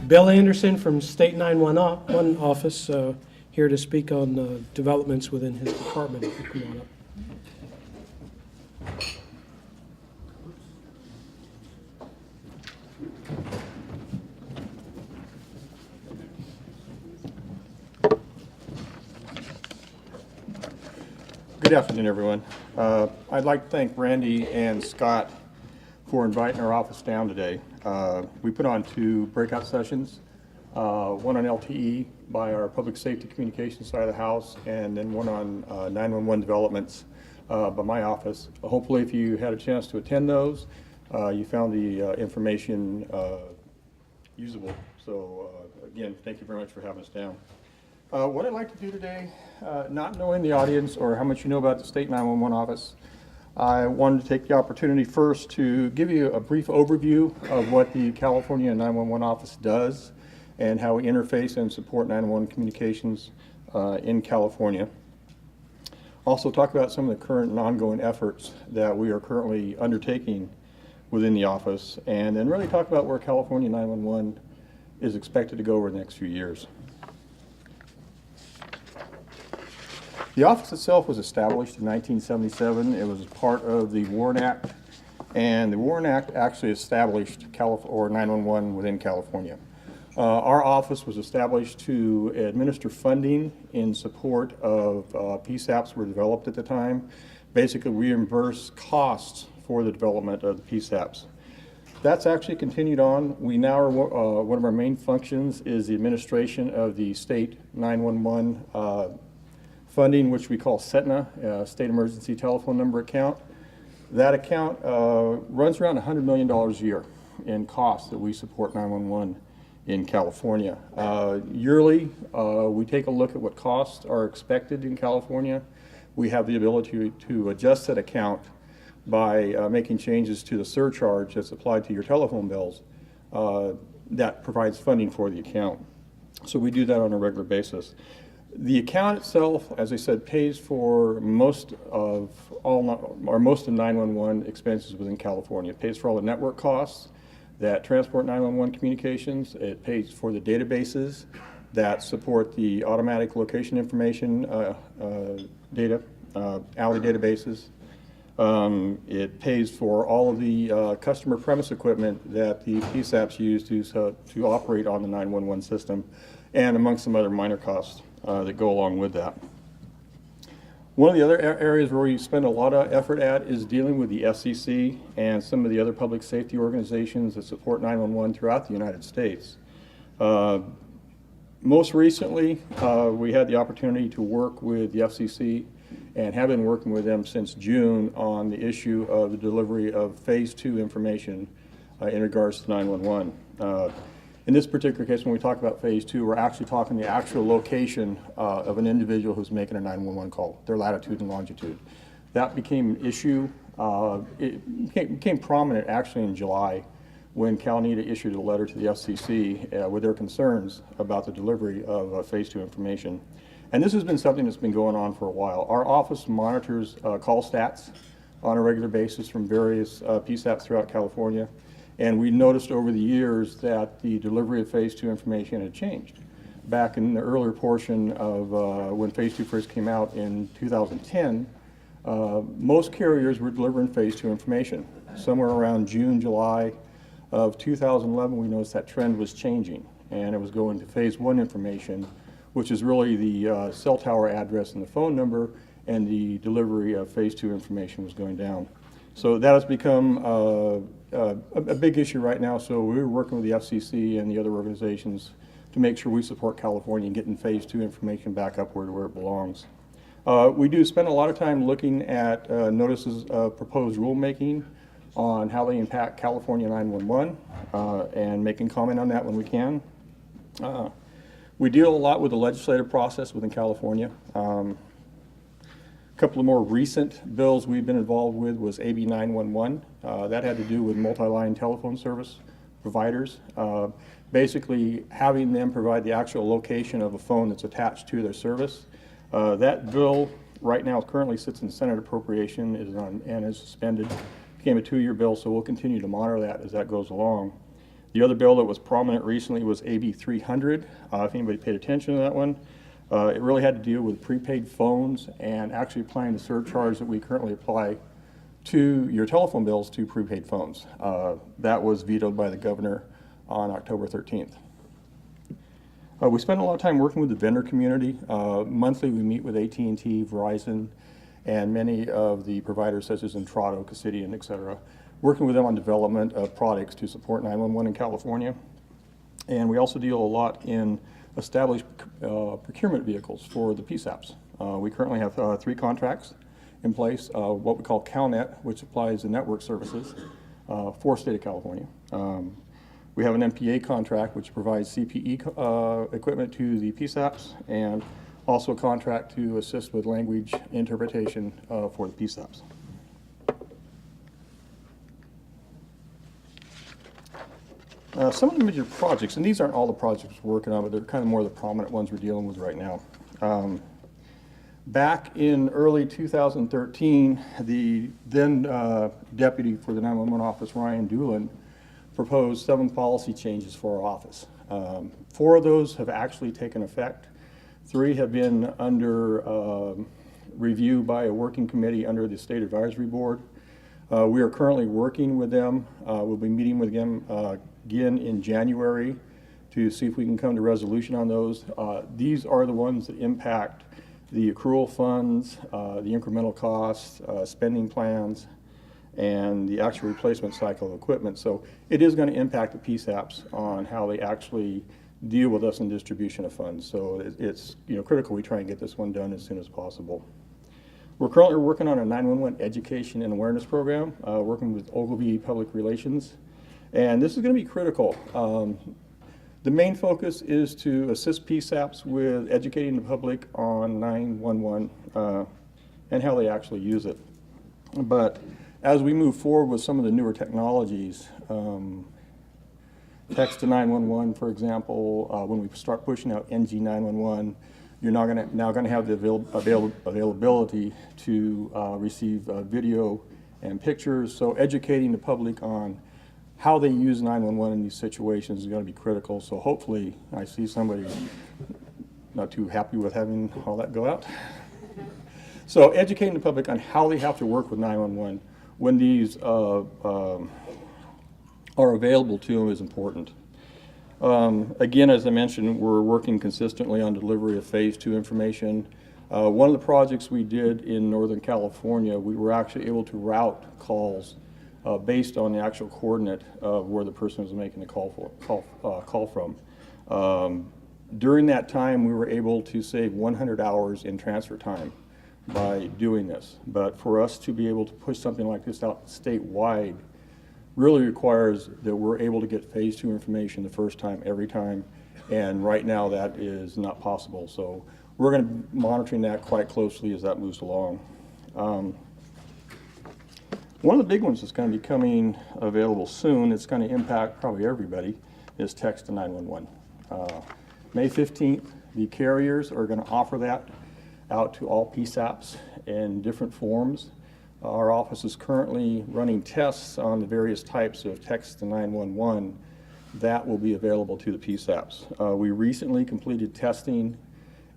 Bill Anderson from State 911 Office, here to speak on developments within his department. If you come on up. Good afternoon, everyone. I'd like to thank Randy and Scott for inviting our office down today. We put on 2 breakout sessions, one on LTE by our public safety communications side of the house, and then one on 911 developments by my office. Hopefully, if you had a chance to attend those, you found the information usable. So again, thank you very much for having us down. What I'd like to do today, not knowing the audience or how much you know about the State 911 Office, I wanted to take the opportunity first to give you a brief overview of what the California 911 Office does and how we interface and support 911 communications in California. Also talk about some of the current and ongoing efforts that we are currently undertaking within the office, and then really talk about where California 911 is expected to go over the next few years. The office itself was established in 1977. It was part of the Warren Act, and the Warren Act actually established 911 within California. Our office was established to administer funding in support of PSAPs were developed at the time, basically reimburse costs for the development of the PSAPs. That's actually continued on. We now are, one of our main functions is the administration of the state 911 funding, which we call SETNA, State Emergency Telephone Number Account. That account runs around $100 million a year in costs that we support 911 in California. Yearly, we take a look at what costs are expected in California. We have the ability to adjust that account by making changes to the surcharge that's applied to your telephone bills that provides funding for the account. So we do that on a regular basis. The account itself, as I said, pays for most of 911 expenses within California. It pays for all the network costs that transport 911 communications. It pays for the databases that support the automatic location information data, alley databases. It pays for all of the customer premise equipment that the PSAPs use to operate on the 911 system, and amongst some other minor costs that go along with that. One of the other areas where we spend a lot of effort at is dealing with the FCC and some of the other public safety organizations that support 911 throughout the United States. Most recently, we had the opportunity to work with the FCC and have been working with them since June on the issue of the delivery of Phase 2 information in regards to 911. In this particular case, when we talk about Phase 2, we're actually talking the actual location of an individual who's making a 911 call, their latitude and longitude. That became an issue. It became prominent actually in July when CalNETA issued a letter to the FCC with their concerns about the delivery of Phase 2 information. And this has been something that's been going on for a while. Our office monitors call stats on a regular basis from various PSAPs throughout California. And we noticed over the years that the delivery of Phase 2 information had changed. Back in the earlier portion of when Phase 2 first came out in 2010, most carriers were delivering Phase 2 information. Somewhere around June, July of 2011, we noticed that trend was changing, and it was going to Phase 1 information, which is really the cell tower address and the phone number, and the delivery of Phase 2 information was going down. So that has become a big issue right now. So we're working with the FCC and the other organizations to make sure we support California in getting Phase 2 information back up where it belongs. We do spend a lot of time looking at notices of proposed rulemaking on how they impact California 911 and making comment on that when we can. We deal a lot with the legislative process within California. A couple of more recent bills we've been involved with was AB 911. That had to do with multi-line telephone service providers, basically having them provide the actual location of a phone that's attached to their service. That bill right now currently sits in Senate appropriation and is suspended. It became a 2-year bill, so we'll continue to monitor that as that goes along. The other bill that was prominent recently was AB 300, if anybody paid attention to that one. It really had to deal with prepaid phones and actually applying the surcharge that we currently apply to your telephone bills to prepaid phones. That was vetoed by the governor on October 13th. We spend a lot of time working with the vendor community. Monthly we meet with AT&T, Verizon, and many of the providers such as Intrado, Casidian, et cetera, working with them on development of products to support 911 in California. And we also deal a lot in established procurement vehicles for the PSAPs. We currently have 3 contracts in place, what we call CalNet, which supplies the network services for the state of California. We have an MPA contract, which provides CPE equipment to the PSAPs, and also a contract to assist with language interpretation for the PSAPs. Some of the major projects, and these aren't all the projects we're working on, but they're kind of more the prominent ones we're dealing with right now. Back in early 2013, the then deputy for the 911 office, Ryan Doolin, proposed 7 policy changes for our office. 4 of those have actually taken effect. 3 have been under review by a working committee under the State Advisory Board. We are currently working with them. We'll be meeting with them again in January to see if we can come to resolution on those. These are the ones that impact the accrual funds, the incremental costs, spending plans, and the actual replacement cycle of equipment. So it is going to impact the PSAPs on how they actually deal with us in distribution of funds. So it's critical we try and get this one done as soon as possible. We're currently working on a 911 education and awareness program, working with Ogilvy Public Relations. And this is going to be critical. The main focus is to assist PSAPs with educating the public on 911 and how they actually use it. But as we move forward with some of the newer technologies, text to 911, for example, when we start pushing out NG 911, you're now going to have the availability to receive video and pictures. So educating the public on how they use 911 in these situations is going to be critical. So hopefully, I see somebody not too happy with having all that go out. So educating the public on how they have to work with 911 when these are available to them is important. Again, as I mentioned, we're working consistently on delivery of phase 2 information. One of the projects we did in Northern California, we were actually able to route calls based on the actual coordinate of where the person was making the call from. During that time, we were able to save 100 hours in transfer time by doing this. But for us to be able to push something like this out statewide really requires that we're able to get phase 2 information the first time, every time, and right now that is not possible. So we're going to be monitoring that quite closely as that moves along. One of the big ones that's going to be coming available soon, it's going to impact probably everybody, is text to 911. May 15th, the carriers are going to offer that out to all PSAPs in different forms. Our office is currently running tests on the various types of text to 911 that will be available to the PSAPs. We recently completed testing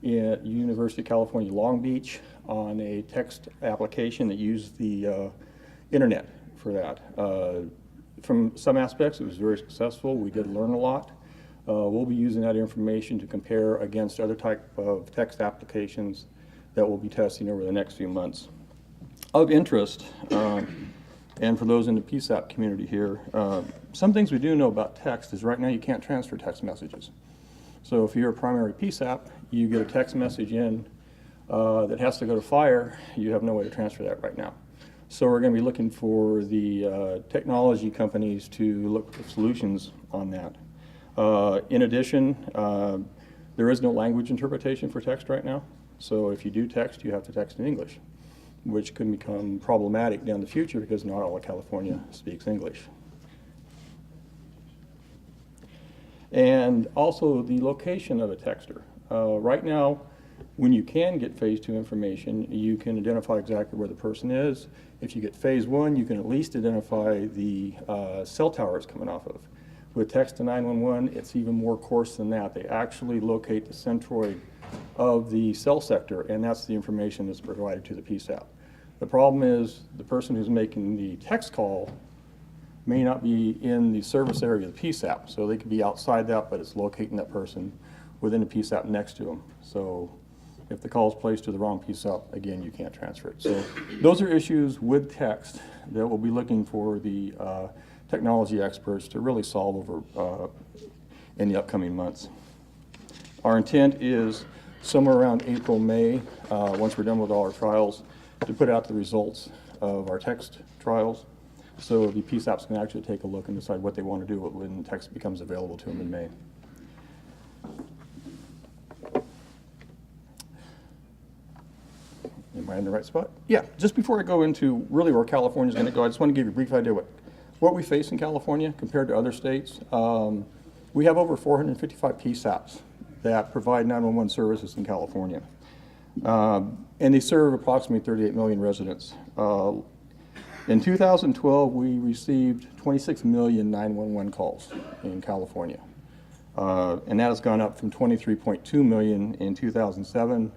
at University of California, Long Beach on a text application that used the internet for that. From some aspects, it was very successful. We did learn a lot. We'll be using that information to compare against other type of text applications that we'll be testing over the next few months. Of interest, and for those in the PSAP community here, some things we do know about text is right now you can't transfer text messages. So if you're a primary PSAP, you get a text message in that has to go to fire, you have no way to transfer that right now. So we're going to be looking for the technology companies to look for solutions on that. In addition, there is no language interpretation for text right now. So if you do text, you have to text in English, which can become problematic down the future because not all of California speaks English. And also the location of a texter. Right now, when you can get phase 2 information, you can identify exactly where the person is. If you get phase 1, you can at least identify the cell tower it's coming off of. With text to 911, it's even more coarse than that. They actually locate the centroid of the cell sector, and that's the information that's provided to the PSAP. The problem is the person who's making the text call may not be in the service area of the PSAP, so they could be outside that, but it's locating that person within the PSAP next to them. So if the call is placed to the wrong PSAP, again, you can't transfer it. So those are issues with text that we'll be looking for the technology experts to really solve over in the upcoming months. Our intent is somewhere around April, May, once we're done with all our trials, to put out the results of our text trials, so the PSAPs can actually take a look and decide what they want to do when text becomes available to them in May. Am I in the right spot? Yeah, just before I go into really where California is going to go, I just want to give you a brief idea what we face in California compared to other states. We have over 455 PSAPs that provide 911 services in California. And they serve approximately 38 million residents. In 2012, we received 26 million 911 calls in California. And that has gone up from 23.2 million in 2007.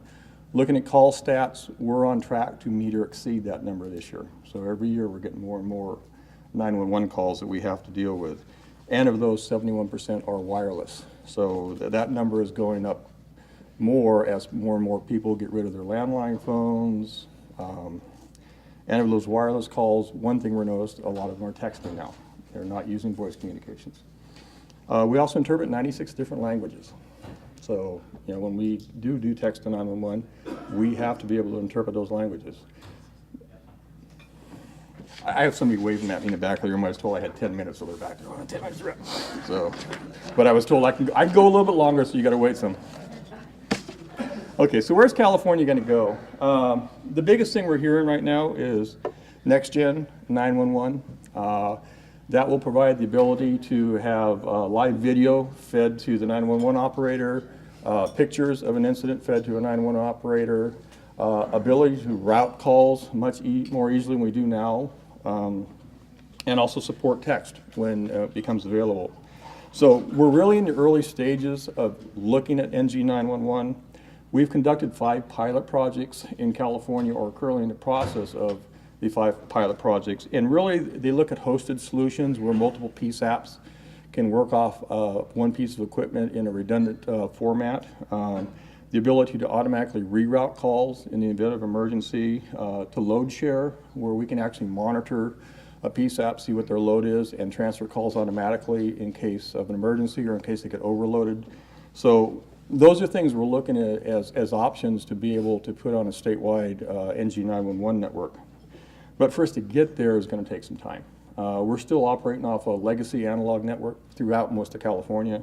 Looking at call stats, we're on track to meet or exceed that number this year. So every year we're getting more and more 911 calls that we have to deal with. And of those, 71% are wireless. So that number is going up more as more and more people get rid of their landline phones. And of those wireless calls, one thing we're noticed, a lot of them are texting now. They're not using voice communications. We also interpret 96 different languages. So, when we do text to 911, we have to be able to interpret those languages. I have somebody waving at me in the back of the room. I was told I had 10 minutes, so they're back there. Oh, 10 minutes rep. So, but I was told I can go a little bit longer, so you got to wait some. Okay, so where's California going to go? The biggest thing we're hearing right now is next-gen 911. That will provide the ability to have live video fed to the 911 operator, pictures of an incident fed to a 911 operator, ability to route calls much more easily than we do now, and also support text when it becomes available. So we're really in the early stages of looking at NG911. We've conducted 5 pilot projects in California, or currently in the process of the 5 pilot projects. And really, they look at hosted solutions where multiple PSAPs can work off one piece of equipment in a redundant format. The ability to automatically reroute calls in the event of emergency, to load share, where we can actually monitor a PSAP, see what their load is, and transfer calls automatically in case of an emergency or in case they get overloaded. So those are things we're looking at as options to be able to put on a statewide NG911 network. But for us to get there is going to take some time. We're still operating off a legacy analog network throughout most of California.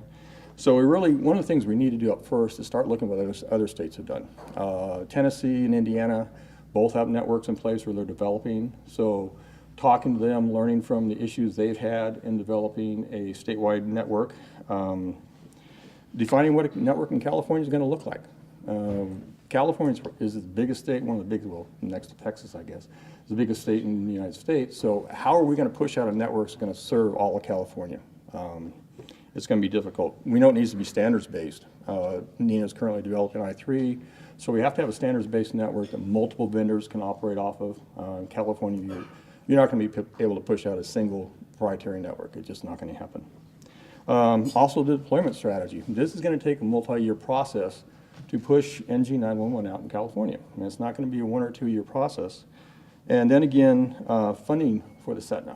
So one of the things we need to do up first is start looking at what other states have done. Tennessee and Indiana both have networks in place where they're developing. So talking to them, learning from the issues they've had in developing a statewide network, defining what a network in California is going to look like. California is the biggest state, one of the biggest, well, next to Texas, I guess, is the biggest state in the United States. So how are we going to push out a network that's going to serve all of California? It's going to be difficult. We know it needs to be standards-based. NENA is currently developing I3, so we have to have a standards-based network that multiple vendors can operate off of. In California, you're not going to be able to push out a single proprietary network. It's just not going to happen. Also, the deployment strategy. This is going to take a multi-year process to push NG911 out in California. And it's not going to be a 1 or 2 year process. And then again, funding for the CETNA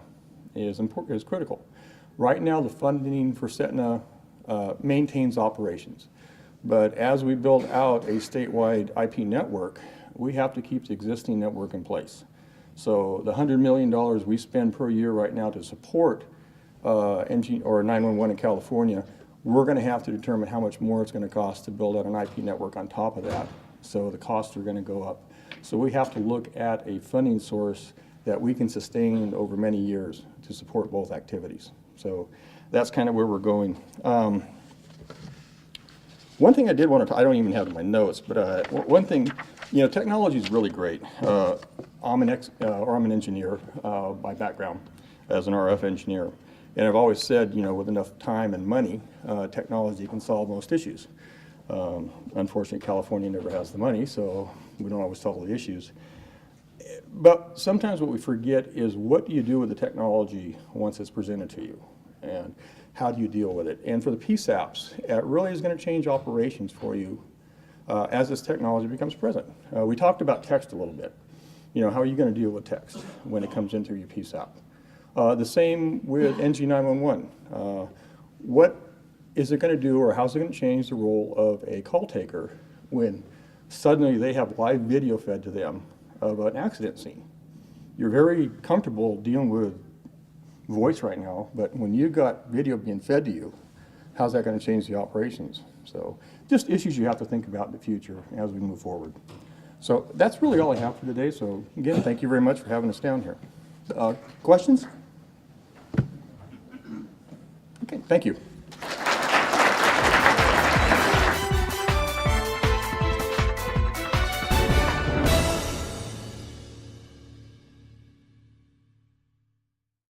is critical. Right now, the funding for CETNA maintains operations. But as we build out a statewide IP network, we have to keep the existing network in place. So the $100 million we spend per year right now to support NG or 911 in California, we're going to have to determine how much more it's going to cost to build out an IP network on top of that. So the costs are going to go up. So we have to look at a funding source that we can sustain over many years to support both activities. So that's kind of where we're going. One thing I did want to, I don't even have it in my notes, but one thing, technology is really great. I'm an engineer by background as an RF engineer. And I've always said, you know, with enough time and money, technology can solve most issues. Unfortunately, California never has the money, so we don't always solve the issues. But sometimes what we forget is, what do you do with the technology once it's presented to you? And how do you deal with it? And for the PSAPs, it really is going to change operations for you as this technology becomes present. We talked about text a little bit. You know, how are you going to deal with text when it comes into your PSAP? The same with NG911. What is it going to do, or how's it going to change the role of a call taker when suddenly they have live video fed to them of an accident scene? You're very comfortable dealing with voice right now, but when you've got video being fed to you, how's that going to change the operations? So just issues you have to think about in the future as we move forward. So that's really all I have for today. So again, thank you very much for having us down here. Questions? Okay, thank you.